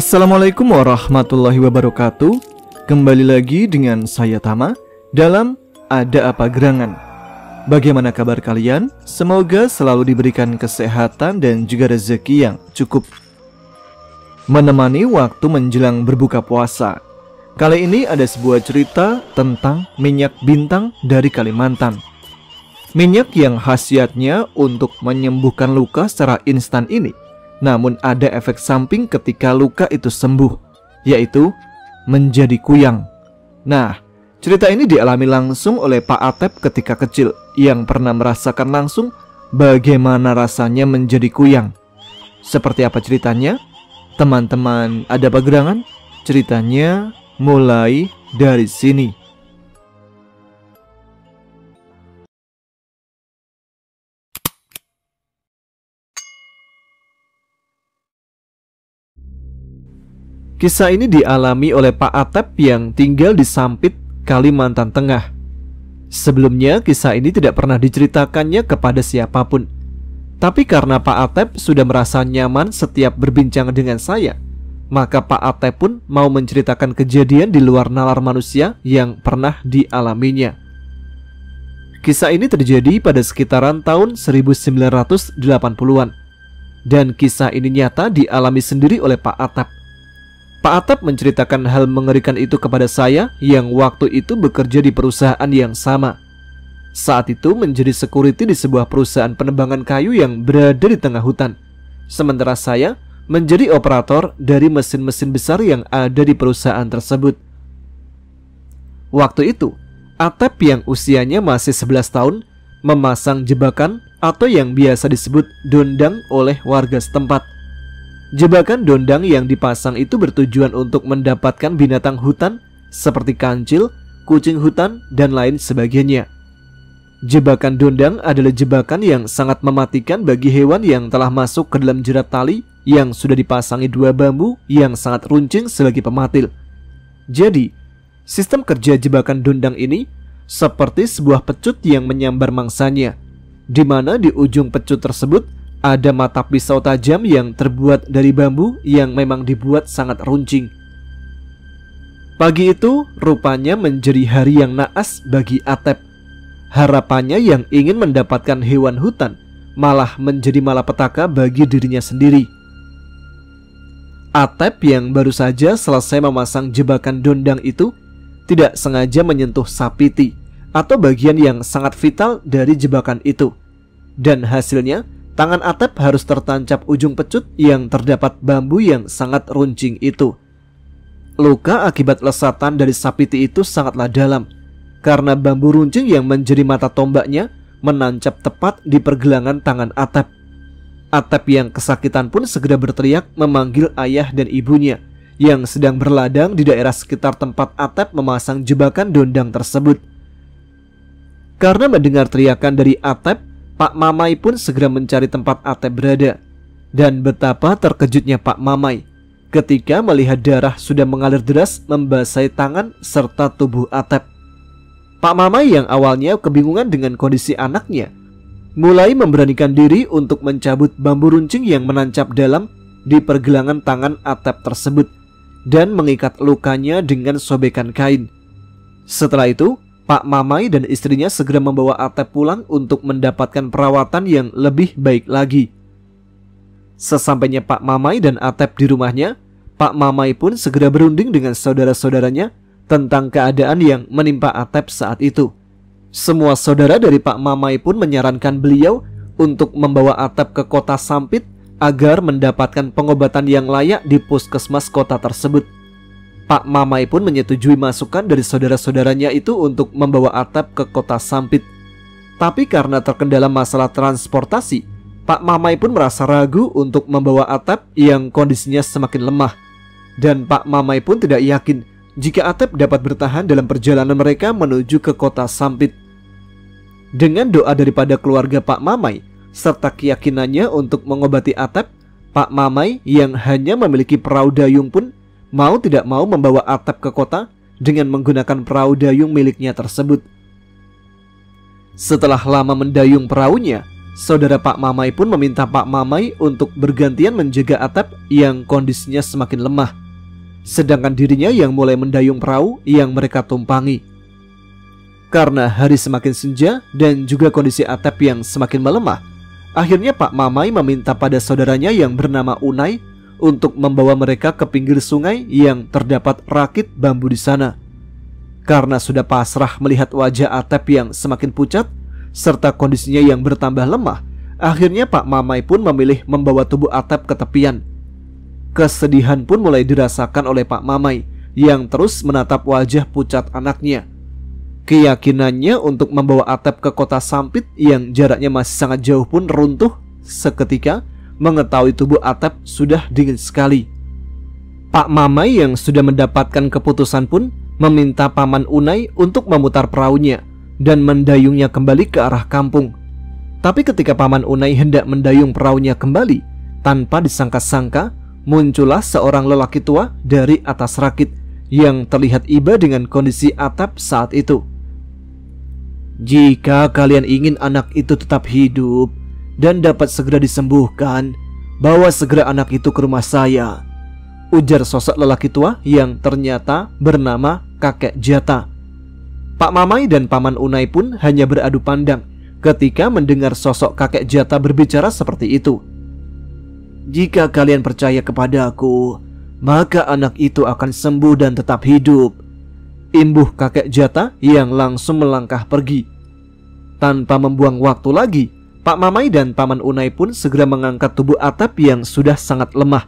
Assalamualaikum warahmatullahi wabarakatuh. Kembali lagi dengan saya Tama dalam Ada Apa Gerangan. Bagaimana kabar kalian? Semoga selalu diberikan kesehatan dan juga rezeki yang cukup menemani waktu menjelang berbuka puasa. Kali ini ada sebuah cerita tentang minyak bintang dari Kalimantan. Minyak yang khasiatnya untuk menyembuhkan luka secara instan ini, namun ada efek samping ketika luka itu sembuh, yaitu menjadi kuyang. Nah, cerita ini dialami langsung oleh Pak Atep ketika kecil, yang pernah merasakan langsung bagaimana rasanya menjadi kuyang. Seperti apa ceritanya? Teman-teman Ada Apa Gerangan, ceritanya mulai dari sini. Kisah ini dialami oleh Pak Atep yang tinggal di Sampit, Kalimantan Tengah. Sebelumnya kisah ini tidak pernah diceritakannya kepada siapapun. Tapi karena Pak Atep sudah merasa nyaman setiap berbincang dengan saya, maka Pak Atep pun mau menceritakan kejadian di luar nalar manusia yang pernah dialaminya. Kisah ini terjadi pada sekitaran tahun 1980-an. Dan kisah ini nyata dialami sendiri oleh Pak Atep. Pak Atep menceritakan hal mengerikan itu kepada saya yang waktu itu bekerja di perusahaan yang sama. Saat itu menjadi security di sebuah perusahaan penebangan kayu yang berada di tengah hutan. Sementara saya menjadi operator dari mesin-mesin besar yang ada di perusahaan tersebut. Waktu itu, Atep yang usianya masih 11 tahun memasang jebakan atau yang biasa disebut dondang oleh warga setempat. Jebakan dondang yang dipasang itu bertujuan untuk mendapatkan binatang hutan seperti kancil, kucing hutan, dan lain sebagainya. Jebakan dondang adalah jebakan yang sangat mematikan bagi hewan yang telah masuk ke dalam jerat tali yang sudah dipasangi dua bambu yang sangat runcing sebagai pematil. Jadi, sistem kerja jebakan dondang ini seperti sebuah pecut yang menyambar mangsanya, di mana di ujung pecut tersebut ada mata pisau tajam yang terbuat dari bambu yang memang dibuat sangat runcing. Pagi itu rupanya menjadi hari yang naas bagi Atep. Harapannya yang ingin mendapatkan hewan hutan malah menjadi malapetaka bagi dirinya sendiri. Atep yang baru saja selesai memasang jebakan dondang itu tidak sengaja menyentuh sapiti atau bagian yang sangat vital dari jebakan itu. Dan hasilnya tangan Atep harus tertancap ujung pecut yang terdapat bambu yang sangat runcing itu. Luka akibat lesatan dari sapiti itu sangatlah dalam, karena bambu runcing yang menjadi mata tombaknya menancap tepat di pergelangan tangan Atep. Atep yang kesakitan pun segera berteriak memanggil ayah dan ibunya yang sedang berladang di daerah sekitar tempat Atep memasang jebakan dondang tersebut. Karena mendengar teriakan dari Atep, Pak Mamai pun segera mencari tempat Atep berada. Dan betapa terkejutnya Pak Mamai ketika melihat darah sudah mengalir deras membasahi tangan serta tubuh Atep. Pak Mamai yang awalnya kebingungan dengan kondisi anaknya mulai memberanikan diri untuk mencabut bambu runcing yang menancap dalam di pergelangan tangan Atep tersebut dan mengikat lukanya dengan sobekan kain. Setelah itu Pak Mamai dan istrinya segera membawa Atep pulang untuk mendapatkan perawatan yang lebih baik lagi. Sesampainya Pak Mamai dan Atep di rumahnya, Pak Mamai pun segera berunding dengan saudara-saudaranya tentang keadaan yang menimpa Atep saat itu. Semua saudara dari Pak Mamai pun menyarankan beliau untuk membawa Atep ke kota Sampit agar mendapatkan pengobatan yang layak di puskesmas kota tersebut. Pak Mamai pun menyetujui masukan dari saudara-saudaranya itu untuk membawa Atep ke kota Sampit. Tapi karena terkendala masalah transportasi, Pak Mamai pun merasa ragu untuk membawa Atep yang kondisinya semakin lemah. dan Pak Mamai pun tidak yakin jika Atep dapat bertahan dalam perjalanan mereka menuju ke kota Sampit. Dengan doa daripada keluarga Pak Mamai serta keyakinannya untuk mengobati Atep, Pak Mamai yang hanya memiliki perahu dayung pun mau tidak mau membawa Atep ke kota dengan menggunakan perahu dayung miliknya tersebut. Setelah lama mendayung perahunya, saudara Pak Mamai pun meminta Pak Mamai untuk bergantian menjaga Atep yang kondisinya semakin lemah, sedangkan dirinya yang mulai mendayung perahu yang mereka tumpangi. Karena hari semakin senja dan juga kondisi Atep yang semakin melemah, akhirnya Pak Mamai meminta pada saudaranya yang bernama Unai untuk membawa mereka ke pinggir sungai yang terdapat rakit bambu di sana. Karena sudah pasrah melihat wajah Atep yang semakin pucat serta kondisinya yang bertambah lemah, akhirnya Pak Mamai pun memilih membawa tubuh Atep ke tepian. Kesedihan pun mulai dirasakan oleh Pak Mamai yang terus menatap wajah pucat anaknya. Keyakinannya untuk membawa Atep ke kota Sampit yang jaraknya masih sangat jauh pun runtuh seketika mengetahui tubuh Atep sudah dingin sekali. Pak Mamai yang sudah mendapatkan keputusan pun meminta Paman Unai untuk memutar perahunya dan mendayungnya kembali ke arah kampung. Tapi ketika Paman Unai hendak mendayung perahunya kembali, tanpa disangka-sangka muncullah seorang lelaki tua dari atas rakit yang terlihat iba dengan kondisi Atep saat itu. "Jika kalian ingin anak itu tetap hidup dan dapat segera disembuhkan, bawa segera anak itu ke rumah saya," ujar sosok lelaki tua yang ternyata bernama Kakek Jata. Pak Mamai dan Paman Unai pun hanya beradu pandang ketika mendengar sosok Kakek Jata berbicara seperti itu. "Jika kalian percaya kepadaku, maka anak itu akan sembuh dan tetap hidup," imbuh Kakek Jata yang langsung melangkah pergi. Tanpa membuang waktu lagi, Pak Mamai dan Paman Unai pun segera mengangkat tubuh Atep yang sudah sangat lemah.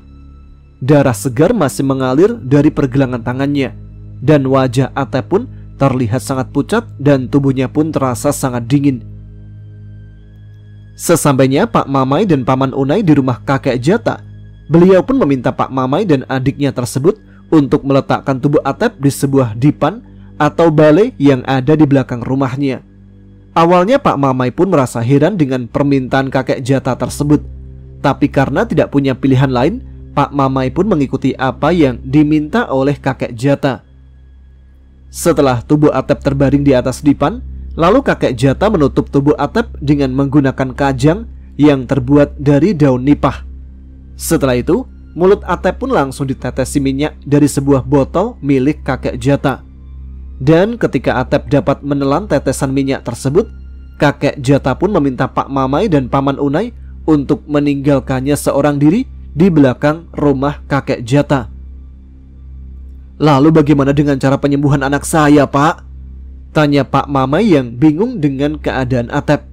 Darah segar masih mengalir dari pergelangan tangannya, dan wajah Atep pun terlihat sangat pucat dan tubuhnya pun terasa sangat dingin. Sesampainya Pak Mamai dan Paman Unai di rumah Kakek Jata, beliau pun meminta Pak Mamai dan adiknya tersebut untuk meletakkan tubuh Atep di sebuah dipan atau balai yang ada di belakang rumahnya. Awalnya Pak Mamai pun merasa heran dengan permintaan Kakek Jata tersebut, tapi karena tidak punya pilihan lain, Pak Mamai pun mengikuti apa yang diminta oleh Kakek Jata. Setelah tubuh Atep terbaring di atas dipan, lalu Kakek Jata menutup tubuh Atep dengan menggunakan kajang yang terbuat dari daun nipah. Setelah itu, mulut Atep pun langsung ditetesi minyak dari sebuah botol milik Kakek Jata. Dan ketika Atep dapat menelan tetesan minyak tersebut, Kakek Jata pun meminta Pak Mamai dan Paman Unai untuk meninggalkannya seorang diri di belakang rumah Kakek Jata. "Lalu bagaimana dengan cara penyembuhan anak saya, Pak?" tanya Pak Mamai yang bingung dengan keadaan Atep.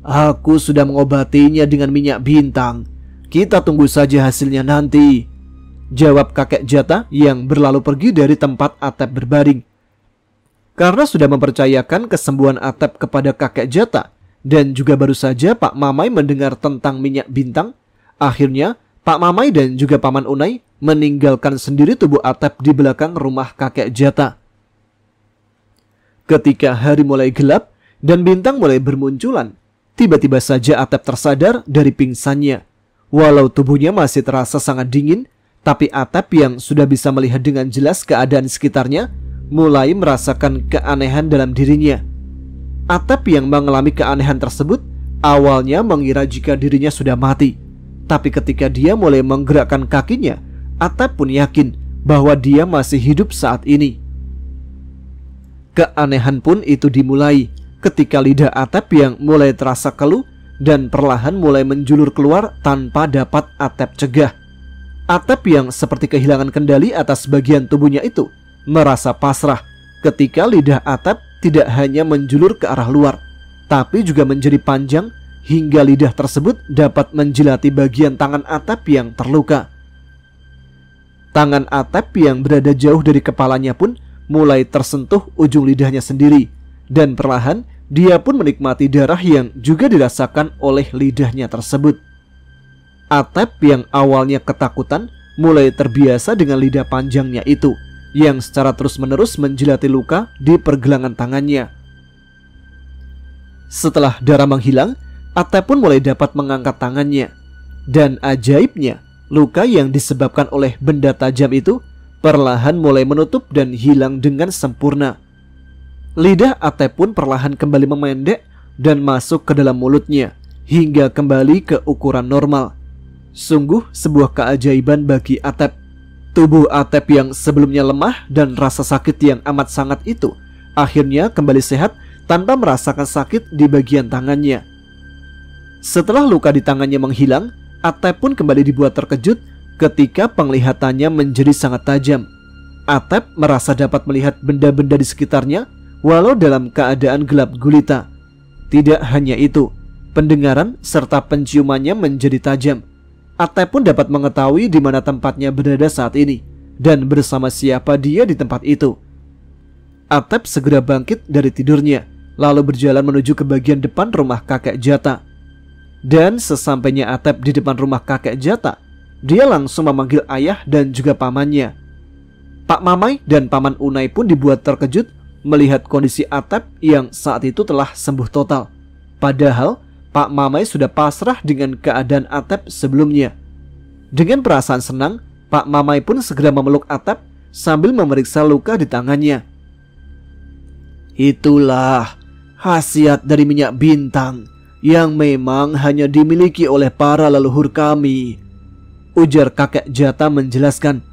"Aku sudah mengobatinya dengan minyak bintang. Kita tunggu saja hasilnya nanti," jawab Kakek Jata yang berlalu pergi dari tempat Atep berbaring. Karena sudah mempercayakan kesembuhan Atep kepada Kakek Jata dan juga baru saja Pak Mamai mendengar tentang minyak bintang, akhirnya Pak Mamai dan juga Paman Unai meninggalkan sendiri tubuh Atep di belakang rumah Kakek Jata. Ketika hari mulai gelap dan bintang mulai bermunculan, tiba-tiba saja Atep tersadar dari pingsannya. Walau tubuhnya masih terasa sangat dingin, tapi Atep yang sudah bisa melihat dengan jelas keadaan sekitarnya mulai merasakan keanehan dalam dirinya. Atep yang mengalami keanehan tersebut awalnya mengira jika dirinya sudah mati, tapi ketika dia mulai menggerakkan kakinya, Atep pun yakin bahwa dia masih hidup saat ini. Keanehan pun itu dimulai ketika lidah Atep yang mulai terasa keluh dan perlahan mulai menjulur keluar tanpa dapat Atep cegah. Atep yang seperti kehilangan kendali atas bagian tubuhnya itu merasa pasrah ketika lidah Atep tidak hanya menjulur ke arah luar, tapi juga menjadi panjang hingga lidah tersebut dapat menjilati bagian tangan Atep yang terluka. Tangan Atep yang berada jauh dari kepalanya pun mulai tersentuh ujung lidahnya sendiri, dan perlahan dia pun menikmati darah yang juga dirasakan oleh lidahnya tersebut. Atep yang awalnya ketakutan mulai terbiasa dengan lidah panjangnya itu yang secara terus-menerus menjilati luka di pergelangan tangannya. Setelah darah menghilang, Atep pun mulai dapat mengangkat tangannya. Dan ajaibnya, luka yang disebabkan oleh benda tajam itu perlahan mulai menutup dan hilang dengan sempurna. Lidah Atep pun perlahan kembali memendek dan masuk ke dalam mulutnya hingga kembali ke ukuran normal. Sungguh sebuah keajaiban bagi Atep. Tubuh Atep yang sebelumnya lemah dan rasa sakit yang amat sangat itu akhirnya kembali sehat tanpa merasakan sakit di bagian tangannya. Setelah luka di tangannya menghilang, Atep pun kembali dibuat terkejut ketika penglihatannya menjadi sangat tajam. Atep merasa dapat melihat benda-benda di sekitarnya walau dalam keadaan gelap gulita. Tidak hanya itu, pendengaran serta penciumannya menjadi tajam. Atep pun dapat mengetahui di mana tempatnya berada saat ini dan bersama siapa dia di tempat itu. Atep segera bangkit dari tidurnya, lalu berjalan menuju ke bagian depan rumah kakek Jata. Dan sesampainya Atep di depan rumah kakek Jata, dia langsung memanggil ayah dan juga pamannya. Pak Mamai dan Paman Unai pun dibuat terkejut melihat kondisi Atep yang saat itu telah sembuh total. Padahal Pak Mamai sudah pasrah dengan keadaan Atep sebelumnya. Dengan perasaan senang, Pak Mamai pun segera memeluk Atep sambil memeriksa luka di tangannya. Itulah khasiat dari minyak bintang yang memang hanya dimiliki oleh para leluhur kami, ujar kakek Jata menjelaskan.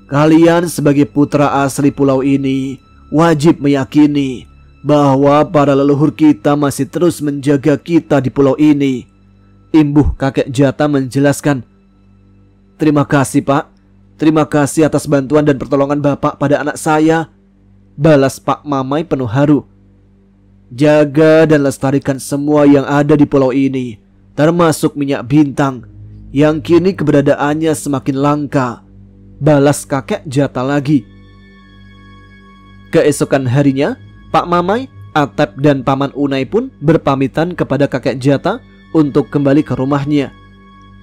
Kalian sebagai putra asli pulau ini wajib meyakini bahwa para leluhur kita masih terus menjaga kita di pulau ini, imbuh kakek Jata menjelaskan. Terima kasih Pak, terima kasih atas bantuan dan pertolongan Bapak pada anak saya, balas Pak Mamai penuh haru. Jaga dan lestarikan semua yang ada di pulau ini, termasuk minyak bintang yang kini keberadaannya semakin langka, balas kakek Jata lagi. Keesokan harinya, Pak Mamai, Atep dan Paman Unai pun berpamitan kepada kakek Jata untuk kembali ke rumahnya.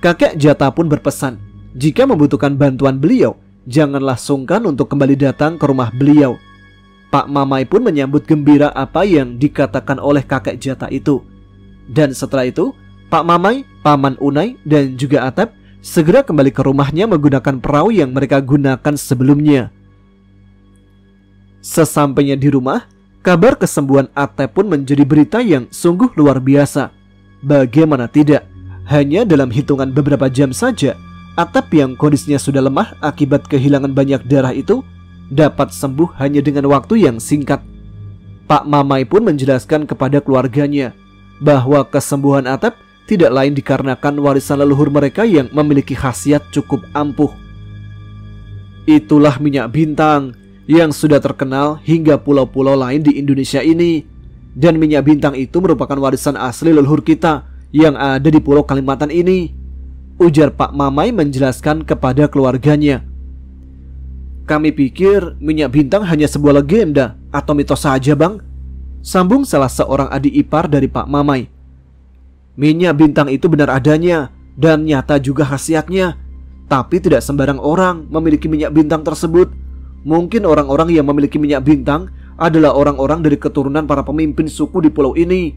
Kakek Jata pun berpesan, jika membutuhkan bantuan beliau, janganlah sungkan untuk kembali datang ke rumah beliau. Pak Mamai pun menyambut gembira apa yang dikatakan oleh kakek Jata itu. Dan setelah itu, Pak Mamai, Paman Unai, dan juga Atep segera kembali ke rumahnya menggunakan perahu yang mereka gunakan sebelumnya. Sesampainya di rumah, kabar kesembuhan Atep pun menjadi berita yang sungguh luar biasa. Bagaimana tidak, hanya dalam hitungan beberapa jam saja, Atep yang kondisinya sudah lemah akibat kehilangan banyak darah itu dapat sembuh hanya dengan waktu yang singkat. Pak Mamai pun menjelaskan kepada keluarganya bahwa kesembuhan Atep tidak lain dikarenakan warisan leluhur mereka yang memiliki khasiat cukup ampuh. Itulah minyak bintang yang sudah terkenal hingga pulau-pulau lain di Indonesia ini. Dan minyak bintang itu merupakan warisan asli leluhur kita yang ada di Pulau Kalimantan ini, ujar Pak Mamai menjelaskan kepada keluarganya. Kami pikir minyak bintang hanya sebuah legenda atau mitos saja Bang, sambung salah seorang adik ipar dari Pak Mamai. Minyak bintang itu benar adanya dan nyata juga khasiatnya, tapi tidak sembarang orang memiliki minyak bintang tersebut. Mungkin orang-orang yang memiliki minyak bintang adalah orang-orang dari keturunan para pemimpin suku di pulau ini,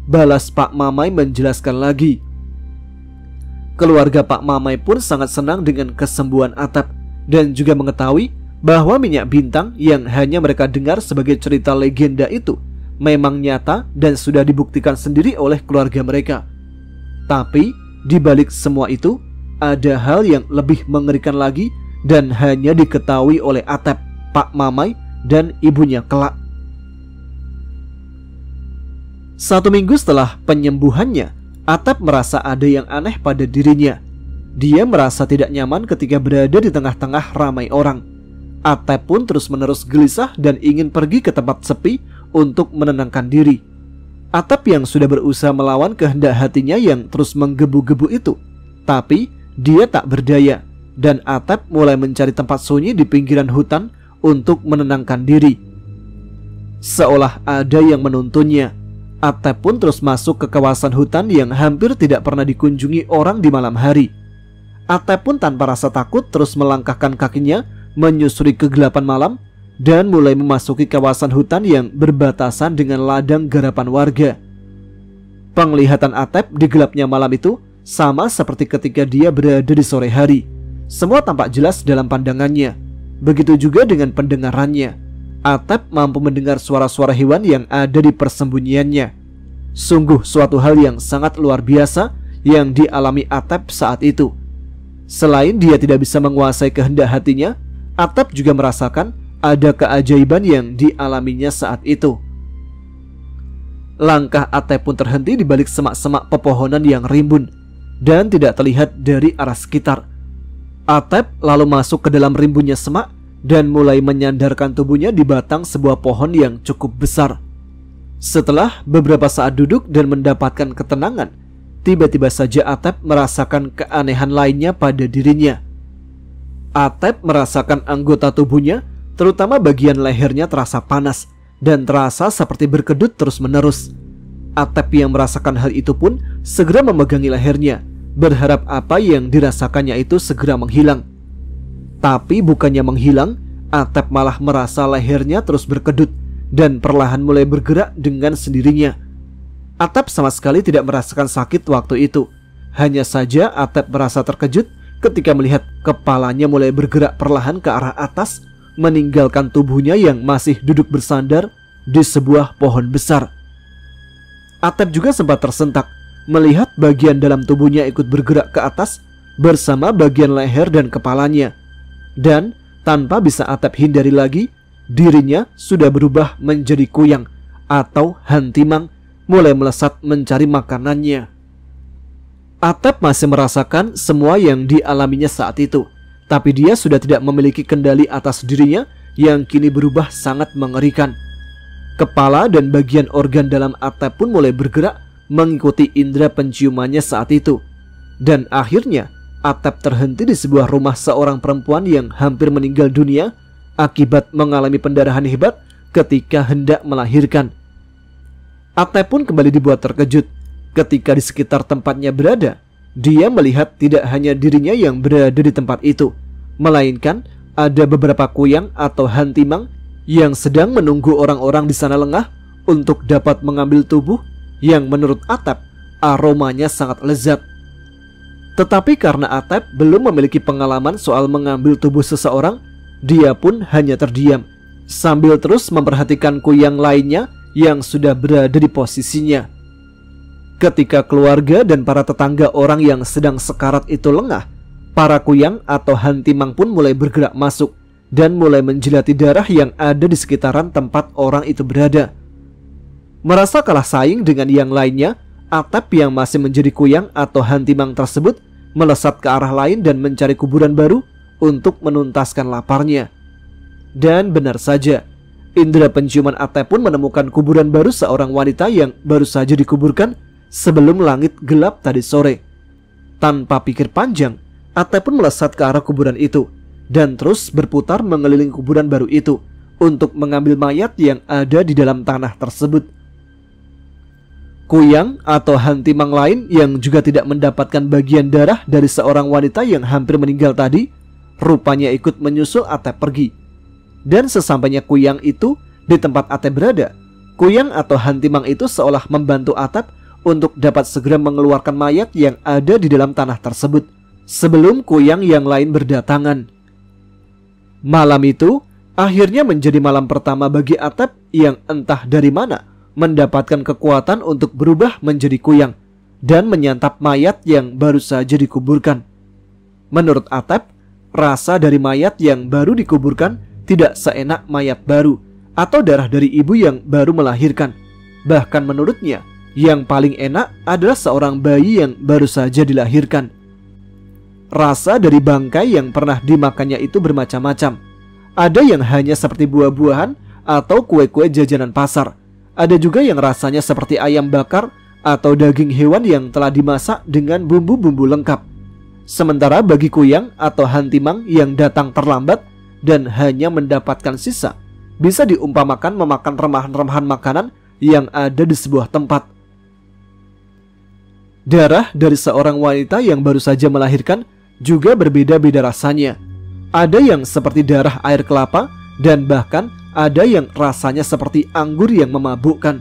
balas Pak Mamai menjelaskan lagi. Keluarga Pak Mamai pun sangat senang dengan kesembuhan Atep dan juga mengetahui bahwa minyak bintang yang hanya mereka dengar sebagai cerita legenda itu memang nyata dan sudah dibuktikan sendiri oleh keluarga mereka. Tapi di balik semua itu ada hal yang lebih mengerikan lagi dan hanya diketahui oleh Atep, Pak Mamai, dan ibunya kelak. 1 minggu setelah penyembuhannya, Atep merasa ada yang aneh pada dirinya. Dia merasa tidak nyaman ketika berada di tengah-tengah ramai orang. Atep pun terus-menerus gelisah dan ingin pergi ke tempat sepi untuk menenangkan diri. Atep yang sudah berusaha melawan kehendak hatinya yang terus menggebu-gebu itu, tapi dia tak berdaya, dan Atep mulai mencari tempat sunyi di pinggiran hutan untuk menenangkan diri. Seolah ada yang menuntunnya, Atep pun terus masuk ke kawasan hutan yang hampir tidak pernah dikunjungi orang di malam hari. Atep pun tanpa rasa takut terus melangkahkan kakinya menyusuri kegelapan malam dan mulai memasuki kawasan hutan yang berbatasan dengan ladang garapan warga. Penglihatan Atep di gelapnya malam itu sama seperti ketika dia berada di sore hari. Semua tampak jelas dalam pandangannya. Begitu juga dengan pendengarannya. Atep mampu mendengar suara-suara hewan yang ada di persembunyiannya. Sungguh suatu hal yang sangat luar biasa yang dialami Atep saat itu. Selain dia tidak bisa menguasai kehendak hatinya, Atep juga merasakan ada keajaiban yang dialaminya saat itu. Langkah Atep pun terhenti di balik semak-semak pepohonan yang rimbun dan tidak terlihat dari arah sekitar. Atep lalu masuk ke dalam rimbunnya semak dan mulai menyandarkan tubuhnya di batang sebuah pohon yang cukup besar. Setelah beberapa saat duduk dan mendapatkan ketenangan, tiba-tiba saja Atep merasakan keanehan lainnya pada dirinya. Atep merasakan anggota tubuhnya, terutama bagian lehernya terasa panas dan terasa seperti berkedut terus-menerus. Atep yang merasakan hal itu pun segera memegangi lehernya, berharap apa yang dirasakannya itu segera menghilang. Tapi bukannya menghilang, Atep malah merasa lehernya terus berkedut dan perlahan mulai bergerak dengan sendirinya. Atep sama sekali tidak merasakan sakit waktu itu. Hanya saja Atep merasa terkejut ketika melihat kepalanya mulai bergerak perlahan ke arah atas, meninggalkan tubuhnya yang masih duduk bersandar di sebuah pohon besar. Atep juga sempat tersentak melihat bagian dalam tubuhnya ikut bergerak ke atas bersama bagian leher dan kepalanya. Dan tanpa bisa Atep hindari lagi, dirinya sudah berubah menjadi kuyang atau hantimang, mulai melesat mencari makanannya. Atep masih merasakan semua yang dialaminya saat itu, tapi dia sudah tidak memiliki kendali atas dirinya yang kini berubah sangat mengerikan. Kepala dan bagian organ dalam Atep pun mulai bergerak mengikuti indera penciumannya saat itu. Dan akhirnya Atep terhenti di sebuah rumah seorang perempuan yang hampir meninggal dunia akibat mengalami pendarahan hebat ketika hendak melahirkan. Atep pun kembali dibuat terkejut ketika di sekitar tempatnya berada. Dia melihat tidak hanya dirinya yang berada di tempat itu, melainkan ada beberapa kuyang atau hantimang yang sedang menunggu orang-orang di sana lengah untuk dapat mengambil tubuh yang menurut Atep aromanya sangat lezat. Tetapi karena Atep belum memiliki pengalaman soal mengambil tubuh seseorang, dia pun hanya terdiam sambil terus memperhatikan kuyang lainnya yang sudah berada di posisinya. Ketika keluarga dan para tetangga orang yang sedang sekarat itu lengah, para kuyang atau hantimang pun mulai bergerak masuk dan mulai menjilati darah yang ada di sekitaran tempat orang itu berada. Merasa kalah saing dengan yang lainnya, Atep yang masih menjadi kuyang atau hantimang tersebut melesat ke arah lain dan mencari kuburan baru untuk menuntaskan laparnya. Dan benar saja, indera penciuman Atep pun menemukan kuburan baru seorang wanita yang baru saja dikuburkan sebelum langit gelap tadi sore. Tanpa pikir panjang, Atep pun melesat ke arah kuburan itu dan terus berputar mengelilingi kuburan baru itu untuk mengambil mayat yang ada di dalam tanah tersebut. Kuyang atau hantimang lain yang juga tidak mendapatkan bagian darah dari seorang wanita yang hampir meninggal tadi, rupanya ikut menyusul Atep pergi. Dan sesampainya kuyang itu di tempat Atep berada, kuyang atau hantimang itu seolah membantu Atep untuk dapat segera mengeluarkan mayat yang ada di dalam tanah tersebut sebelum kuyang yang lain berdatangan. Malam itu akhirnya menjadi malam pertama bagi Atep yang entah dari mana mendapatkan kekuatan untuk berubah menjadi kuyang dan menyantap mayat yang baru saja dikuburkan. Menurut Atep, rasa dari mayat yang baru dikuburkan tidak seenak mayat baru atau darah dari ibu yang baru melahirkan. Bahkan menurutnya, yang paling enak adalah seorang bayi yang baru saja dilahirkan. Rasa dari bangkai yang pernah dimakannya itu bermacam-macam. Ada yang hanya seperti buah-buahan atau kue-kue jajanan pasar. Ada juga yang rasanya seperti ayam bakar atau daging hewan yang telah dimasak dengan bumbu-bumbu lengkap. Sementara bagi kuyang atau hantimang yang datang terlambat dan hanya mendapatkan sisa, bisa diumpamakan memakan remahan-remahan makanan yang ada di sebuah tempat. Darah dari seorang wanita yang baru saja melahirkan juga berbeda-beda rasanya. Ada yang seperti darah air kelapa, dan bahkan ada yang rasanya seperti anggur yang memabukkan.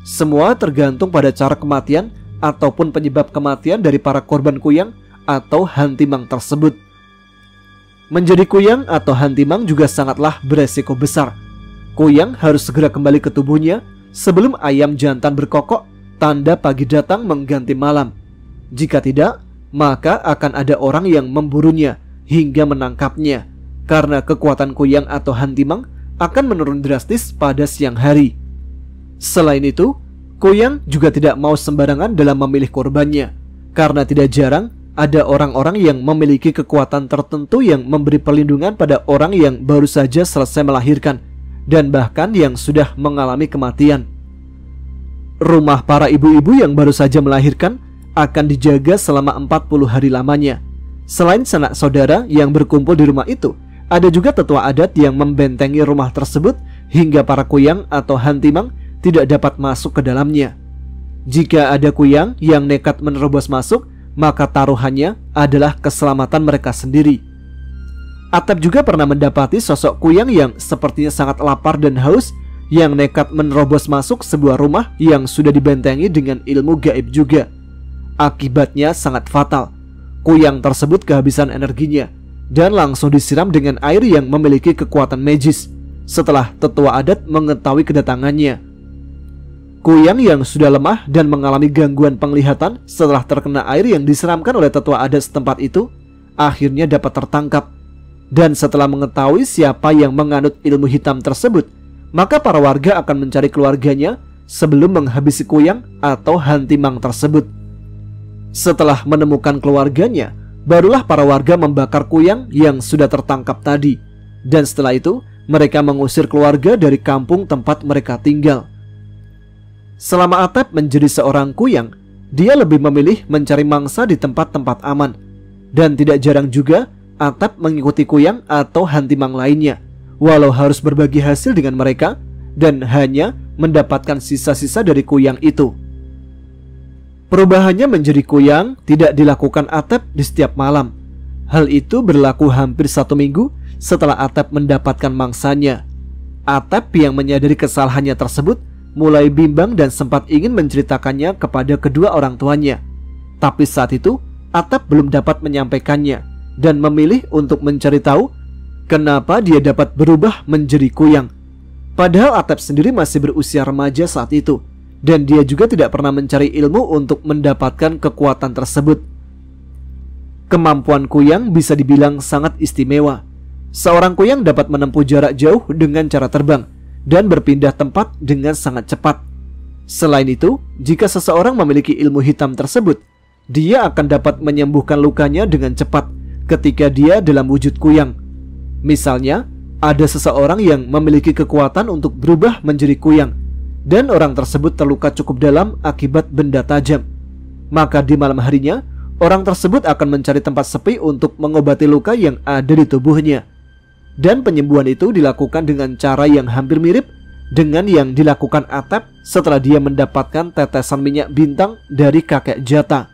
Semua tergantung pada cara kematian ataupun penyebab kematian dari para korban kuyang atau hantimang tersebut. Menjadi kuyang atau hantimang juga sangatlah beresiko besar. Kuyang harus segera kembali ke tubuhnya sebelum ayam jantan berkokok, tanda pagi datang mengganti malam. Jika tidak, maka akan ada orang yang memburunya hingga menangkapnya, karena kekuatan kuyang atau hantimang akan menurun drastis pada siang hari. Selain itu, kuyang juga tidak mau sembarangan dalam memilih korbannya, karena tidak jarang ada orang-orang yang memiliki kekuatan tertentu yang memberi perlindungan pada orang yang baru saja selesai melahirkan, dan bahkan yang sudah mengalami kematian. Rumah para ibu-ibu yang baru saja melahirkan akan dijaga selama 40 hari lamanya. Selain sanak saudara yang berkumpul di rumah itu, ada juga tetua adat yang membentengi rumah tersebut hingga para kuyang atau hantimang tidak dapat masuk ke dalamnya. Jika ada kuyang yang nekat menerobos masuk, maka taruhannya adalah keselamatan mereka sendiri. Atep juga pernah mendapati sosok kuyang yang sepertinya sangat lapar dan haus, yang nekat menerobos masuk sebuah rumah yang sudah dibentengi dengan ilmu gaib juga. Akibatnya sangat fatal. Kuyang tersebut kehabisan energinya dan langsung disiram dengan air yang memiliki kekuatan magis setelah tetua adat mengetahui kedatangannya. Kuyang yang sudah lemah dan mengalami gangguan penglihatan setelah terkena air yang disiramkan oleh tetua adat setempat itu, akhirnya dapat tertangkap. Dan setelah mengetahui siapa yang menganut ilmu hitam tersebut, maka para warga akan mencari keluarganya sebelum menghabisi kuyang atau hantimang tersebut. Setelah menemukan keluarganya, barulah para warga membakar kuyang yang sudah tertangkap tadi. Dan setelah itu, mereka mengusir keluarga dari kampung tempat mereka tinggal. Selama Atep menjadi seorang kuyang, dia lebih memilih mencari mangsa di tempat-tempat aman. Dan tidak jarang juga Atep mengikuti kuyang atau hantimang lainnya, walau harus berbagi hasil dengan mereka dan hanya mendapatkan sisa-sisa dari kuyang itu. Perubahannya menjadi kuyang tidak dilakukan Atep di setiap malam. Hal itu berlaku hampir 1 minggu setelah Atep mendapatkan mangsanya. Atep yang menyadari kesalahannya tersebut mulai bimbang dan sempat ingin menceritakannya kepada kedua orang tuanya. Tapi saat itu Atep belum dapat menyampaikannya dan memilih untuk mencari tahu kenapa dia dapat berubah menjadi kuyang. Padahal Atep sendiri masih berusia remaja saat itu, dan dia juga tidak pernah mencari ilmu untuk mendapatkan kekuatan tersebut. Kemampuan kuyang bisa dibilang sangat istimewa. Seorang kuyang dapat menempuh jarak jauh dengan cara terbang dan berpindah tempat dengan sangat cepat. Selain itu, jika seseorang memiliki ilmu hitam tersebut, dia akan dapat menyembuhkan lukanya dengan cepat ketika dia dalam wujud kuyang. Misalnya, ada seseorang yang memiliki kekuatan untuk berubah menjadi kuyang, dan orang tersebut terluka cukup dalam akibat benda tajam. Maka di malam harinya, orang tersebut akan mencari tempat sepi untuk mengobati luka yang ada di tubuhnya. Dan penyembuhan itu dilakukan dengan cara yang hampir mirip dengan yang dilakukan Atep setelah dia mendapatkan tetesan minyak bintang dari kakek Jata.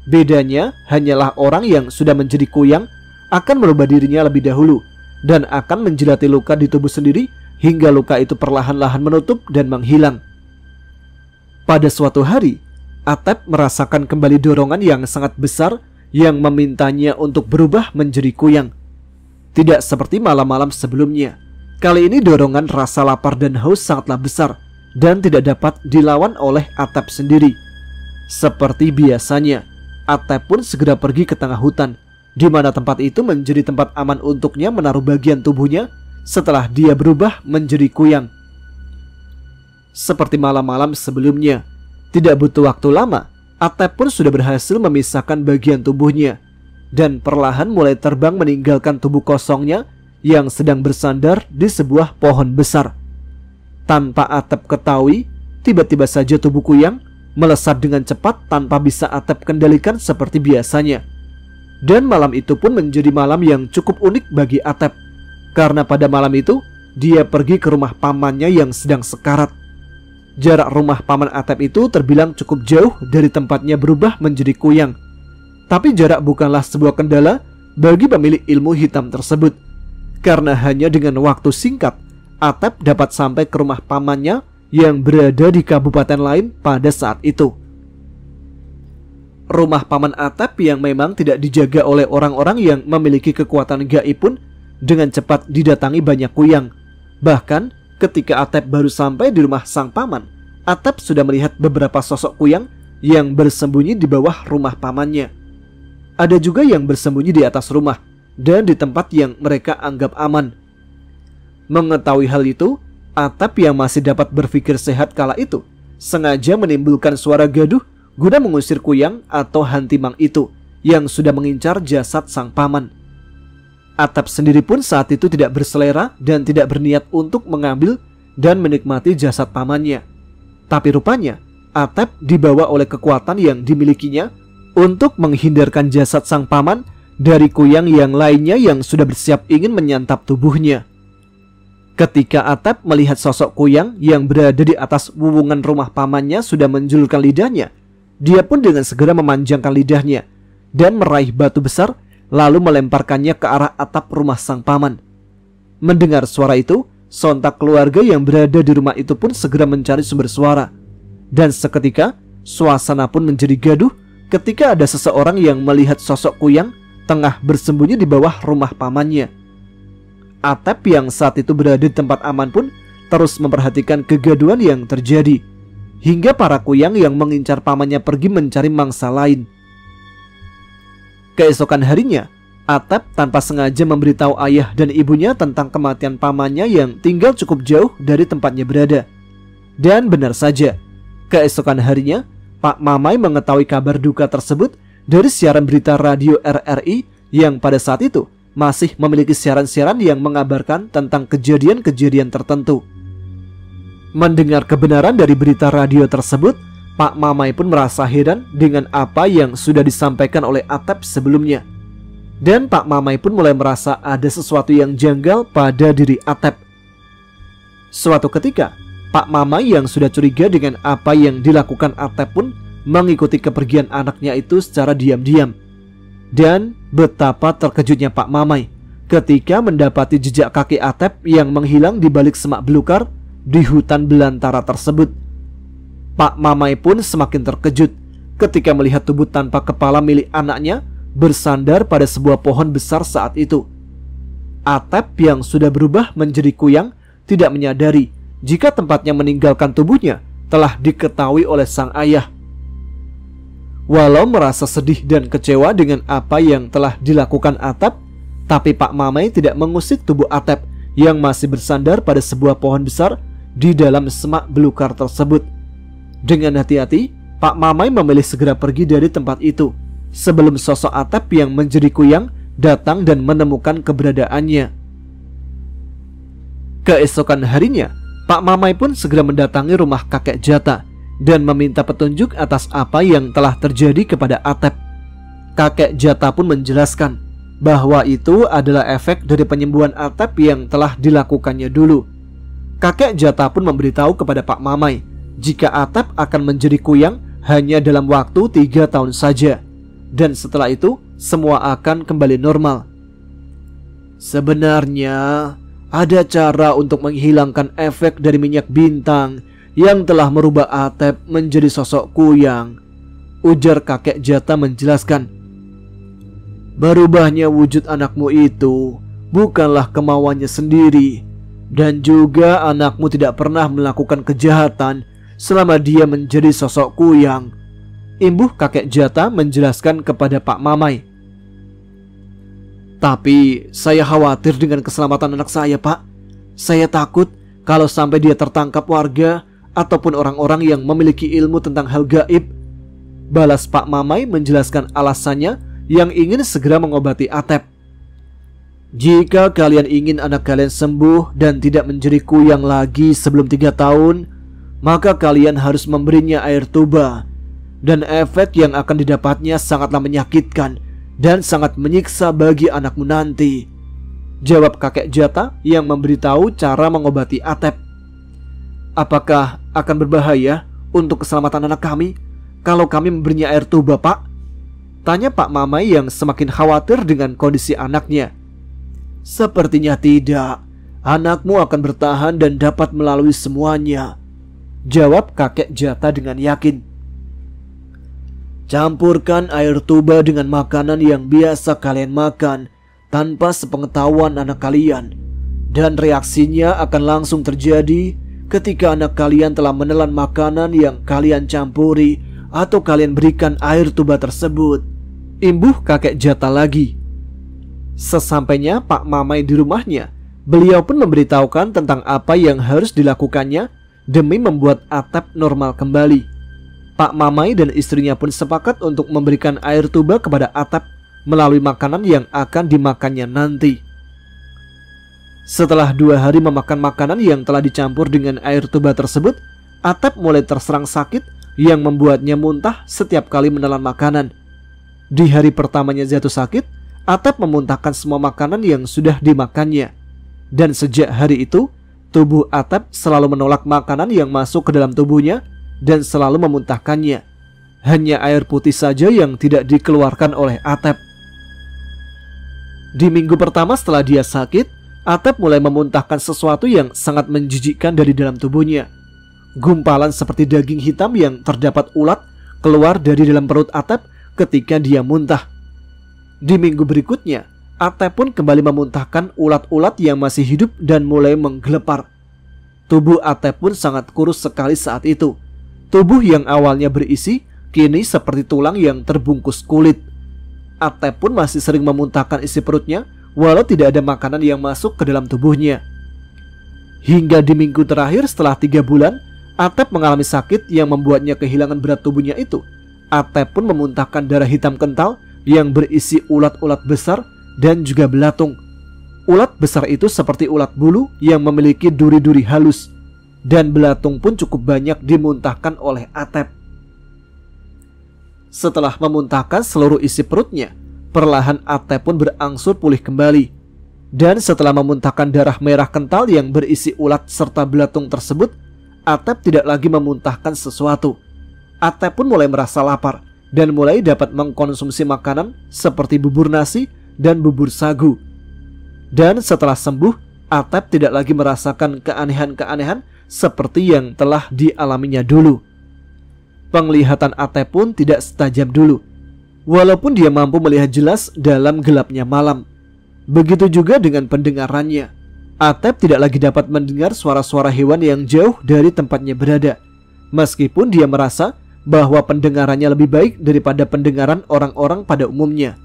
Bedanya hanyalah orang yang sudah menjadi kuyang akan merubah dirinya lebih dahulu dan akan menjilati luka di tubuh sendiri hingga luka itu perlahan-lahan menutup dan menghilang. Pada suatu hari, Atep merasakan kembali dorongan yang sangat besar yang memintanya untuk berubah menjadi kuyang. Tidak seperti malam-malam sebelumnya. Kali ini dorongan rasa lapar dan haus sangatlah besar dan tidak dapat dilawan oleh Atep sendiri. Seperti biasanya, Atep pun segera pergi ke tengah hutan, di mana tempat itu menjadi tempat aman untuknya menaruh bagian tubuhnya setelah dia berubah menjadi kuyang. Seperti malam-malam sebelumnya, tidak butuh waktu lama, Atep pun sudah berhasil memisahkan bagian tubuhnya dan perlahan mulai terbang meninggalkan tubuh kosongnya yang sedang bersandar di sebuah pohon besar. Tanpa Atep ketahui, tiba-tiba saja tubuh kuyang melesat dengan cepat tanpa bisa Atep kendalikan seperti biasanya. Dan malam itu pun menjadi malam yang cukup unik bagi Atep, karena pada malam itu dia pergi ke rumah pamannya yang sedang sekarat. Jarak rumah paman Atep itu terbilang cukup jauh dari tempatnya berubah menjadi kuyang. Tapi jarak bukanlah sebuah kendala bagi pemilik ilmu hitam tersebut, karena hanya dengan waktu singkat Atep dapat sampai ke rumah pamannya yang berada di kabupaten lain pada saat itu. Rumah paman Atep yang memang tidak dijaga oleh orang-orang yang memiliki kekuatan gaib pun dengan cepat didatangi banyak kuyang. Bahkan ketika Atep baru sampai di rumah sang paman, Atep sudah melihat beberapa sosok kuyang yang bersembunyi di bawah rumah pamannya. Ada juga yang bersembunyi di atas rumah dan di tempat yang mereka anggap aman. Mengetahui hal itu, Atep yang masih dapat berpikir sehat kala itu sengaja menimbulkan suara gaduh guna mengusir kuyang atau hantimang itu yang sudah mengincar jasad sang paman. Atep sendiri pun saat itu tidak berselera dan tidak berniat untuk mengambil dan menikmati jasad pamannya. Tapi rupanya Atep dibawa oleh kekuatan yang dimilikinya untuk menghindarkan jasad sang paman dari kuyang yang lainnya yang sudah bersiap ingin menyantap tubuhnya. Ketika Atep melihat sosok kuyang yang berada di atas wuwungan rumah pamannya sudah menjulurkan lidahnya, dia pun dengan segera memanjangkan lidahnya dan meraih batu besar lalu melemparkannya ke arah atap rumah sang paman. Mendengar suara itu, sontak keluarga yang berada di rumah itu pun segera mencari sumber suara. Dan seketika, suasana pun menjadi gaduh ketika ada seseorang yang melihat sosok kuyang tengah bersembunyi di bawah rumah pamannya. Atep yang saat itu berada di tempat aman pun terus memperhatikan kegaduhan yang terjadi, hingga para kuyang yang mengincar pamannya pergi mencari mangsa lain. Keesokan harinya, Atep tanpa sengaja memberitahu ayah dan ibunya tentang kematian pamannya yang tinggal cukup jauh dari tempatnya berada. Dan benar saja, keesokan harinya Pak Mamai mengetahui kabar duka tersebut dari siaran berita radio RRI yang pada saat itu masih memiliki siaran-siaran yang mengabarkan tentang kejadian-kejadian tertentu. Mendengar kebenaran dari berita radio tersebut, Pak Mamai pun merasa heran dengan apa yang sudah disampaikan oleh Atep sebelumnya. Dan Pak Mamai pun mulai merasa ada sesuatu yang janggal pada diri Atep. Suatu ketika, Pak Mamai yang sudah curiga dengan apa yang dilakukan Atep pun mengikuti kepergian anaknya itu secara diam-diam. Dan betapa terkejutnya Pak Mamai ketika mendapati jejak kaki Atep yang menghilang di balik semak belukar di hutan belantara tersebut. Pak Mamai pun semakin terkejut ketika melihat tubuh tanpa kepala milik anaknya bersandar pada sebuah pohon besar saat itu. Atep yang sudah berubah menjadi kuyang tidak menyadari jika tempatnya meninggalkan tubuhnya telah diketahui oleh sang ayah. Walau merasa sedih dan kecewa dengan apa yang telah dilakukan Atep, tapi Pak Mamai tidak mengusik tubuh Atep yang masih bersandar pada sebuah pohon besar di dalam semak belukar tersebut. Dengan hati-hati, Pak Mamai memilih segera pergi dari tempat itu sebelum sosok Atep yang menjadi kuyang datang dan menemukan keberadaannya. Keesokan harinya, Pak Mamai pun segera mendatangi rumah kakek Jata dan meminta petunjuk atas apa yang telah terjadi kepada Atep. Kakek Jata pun menjelaskan bahwa itu adalah efek dari penyembuhan Atep yang telah dilakukannya dulu. Kakek Jata pun memberitahu kepada Pak Mamai jika Atep akan menjadi kuyang hanya dalam waktu 3 tahun saja, dan setelah itu semua akan kembali normal. Sebenarnya ada cara untuk menghilangkan efek dari minyak bintang yang telah merubah Atep menjadi sosok kuyang, ujar kakek Jata menjelaskan. Berubahnya wujud anakmu itu bukanlah kemauannya sendiri, dan juga anakmu tidak pernah melakukan kejahatan selama dia menjadi sosok kuyang, imbuh kakek Jata menjelaskan kepada Pak Mamai. Tapi saya khawatir dengan keselamatan anak saya, Pak. Saya takut kalau sampai dia tertangkap warga ataupun orang-orang yang memiliki ilmu tentang hal gaib, balas Pak Mamai menjelaskan alasannya yang ingin segera mengobati Atep. Jika kalian ingin anak kalian sembuh dan tidak menjadi kuyang lagi sebelum 3 tahun, maka kalian harus memberinya air tuba, dan efek yang akan didapatnya sangatlah menyakitkan dan sangat menyiksa bagi anakmu nanti, jawab kakek Jata yang memberitahu cara mengobati Atep. Apakah akan berbahaya untuk keselamatan anak kami kalau kami memberinya air tuba, Pak? Tanya Pak Mamai yang semakin khawatir dengan kondisi anaknya. Sepertinya tidak. Anakmu akan bertahan dan dapat melalui semuanya, jawab kakek Jata dengan yakin. Campurkan air tuba dengan makanan yang biasa kalian makan tanpa sepengetahuan anak kalian, dan reaksinya akan langsung terjadi ketika anak kalian telah menelan makanan yang kalian campuri atau kalian berikan air tuba tersebut, imbuh kakek Jata lagi. Sesampainya Pak Mamai di rumahnya, beliau pun memberitahukan tentang apa yang harus dilakukannya demi membuat Atep normal kembali. Pak Mamai dan istrinya pun sepakat untuk memberikan air tuba kepada Atep melalui makanan yang akan dimakannya nanti. Setelah 2 hari memakan makanan yang telah dicampur dengan air tuba tersebut, Atep mulai terserang sakit yang membuatnya muntah setiap kali menelan makanan. Di hari pertamanya jatuh sakit, Atep memuntahkan semua makanan yang sudah dimakannya. Dan sejak hari itu, tubuh Atep selalu menolak makanan yang masuk ke dalam tubuhnya dan selalu memuntahkannya. Hanya air putih saja yang tidak dikeluarkan oleh Atep. Di minggu pertama setelah dia sakit, Atep mulai memuntahkan sesuatu yang sangat menjijikkan dari dalam tubuhnya. Gumpalan seperti daging hitam yang terdapat ulat keluar dari dalam perut Atep ketika dia muntah. Di minggu berikutnya, Atep pun kembali memuntahkan ulat-ulat yang masih hidup dan mulai menggelepar. Tubuh Atep pun sangat kurus sekali saat itu. Tubuh yang awalnya berisi, kini seperti tulang yang terbungkus kulit. Atep pun masih sering memuntahkan isi perutnya, walau tidak ada makanan yang masuk ke dalam tubuhnya. Hingga di minggu terakhir setelah 3 bulan, Atep mengalami sakit yang membuatnya kehilangan berat tubuhnya itu. Atep pun memuntahkan darah hitam kental yang berisi ulat-ulat besar dan juga belatung. Ulat besar itu seperti ulat bulu yang memiliki duri-duri halus, dan belatung pun cukup banyak dimuntahkan oleh Atep. Setelah memuntahkan seluruh isi perutnya, perlahan Atep pun berangsur pulih kembali. Dan setelah memuntahkan darah merah kental yang berisi ulat serta belatung tersebut, Atep tidak lagi memuntahkan sesuatu. Atep pun mulai merasa lapar dan mulai dapat mengkonsumsi makanan seperti bubur nasi dan bubur sagu. Dan setelah sembuh, Atep tidak lagi merasakan keanehan-keanehan seperti yang telah dialaminya dulu. Penglihatan Atep pun tidak setajam dulu, walaupun dia mampu melihat jelas dalam gelapnya malam. Begitu juga dengan pendengarannya. Atep tidak lagi dapat mendengar suara-suara hewan yang jauh dari tempatnya berada, meskipun dia merasa bahwa pendengarannya lebih baik daripada pendengaran orang-orang pada umumnya.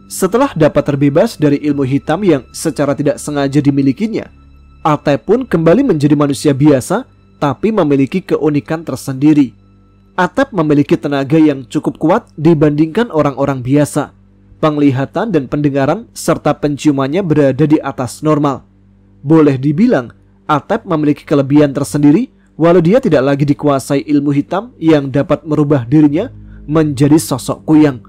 Setelah dapat terbebas dari ilmu hitam yang secara tidak sengaja dimilikinya, Atep pun kembali menjadi manusia biasa, tapi memiliki keunikan tersendiri. Atep memiliki tenaga yang cukup kuat dibandingkan orang-orang biasa. Penglihatan dan pendengaran serta penciumannya berada di atas normal. Boleh dibilang, Atep memiliki kelebihan tersendiri, walau dia tidak lagi dikuasai ilmu hitam yang dapat merubah dirinya menjadi sosok kuyang.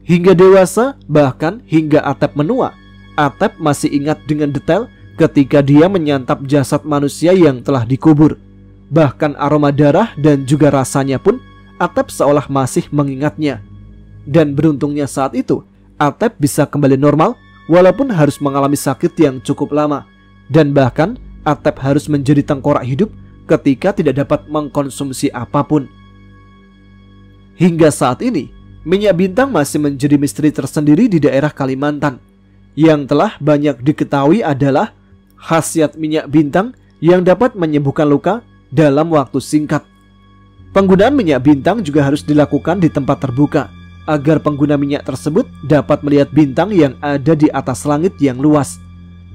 Hingga dewasa, bahkan hingga Atep menua, Atep masih ingat dengan detail ketika dia menyantap jasad manusia yang telah dikubur. Bahkan aroma darah dan juga rasanya pun Atep seolah masih mengingatnya. Dan beruntungnya saat itu, Atep bisa kembali normal walaupun harus mengalami sakit yang cukup lama. Dan bahkan Atep harus menjadi tengkorak hidup ketika tidak dapat mengkonsumsi apapun. Hingga saat ini, minyak bintang masih menjadi misteri tersendiri di daerah Kalimantan. Yang telah banyak diketahui adalah khasiat minyak bintang yang dapat menyembuhkan luka dalam waktu singkat. Penggunaan minyak bintang juga harus dilakukan di tempat terbuka, agar pengguna minyak tersebut dapat melihat bintang yang ada di atas langit yang luas.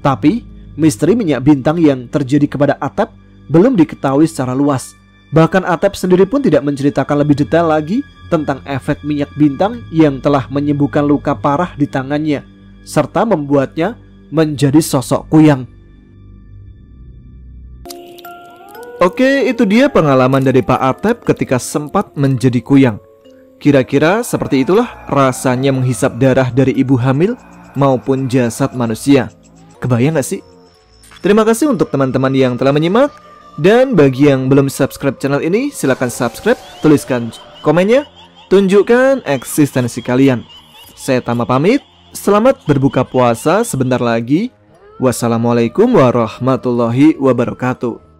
Tapi, misteri minyak bintang yang terjadi kepada Atep belum diketahui secara luas. Bahkan Atep sendiri pun tidak menceritakan lebih detail lagi tentang efek minyak bintang yang telah menyembuhkan luka parah di tangannya, serta membuatnya menjadi sosok kuyang. Oke, itu dia pengalaman dari Pak Atep ketika sempat menjadi kuyang. Kira-kira seperti itulah rasanya menghisap darah dari ibu hamil maupun jasad manusia. Kebayang gak sih? Terima kasih untuk teman-teman yang telah menyimak. Dan bagi yang belum subscribe channel ini, silahkan subscribe, tuliskan komennya. Tunjukkan eksistensi kalian. Saya Tama pamit. Selamat berbuka puasa sebentar lagi. Wassalamualaikum warahmatullahi wabarakatuh.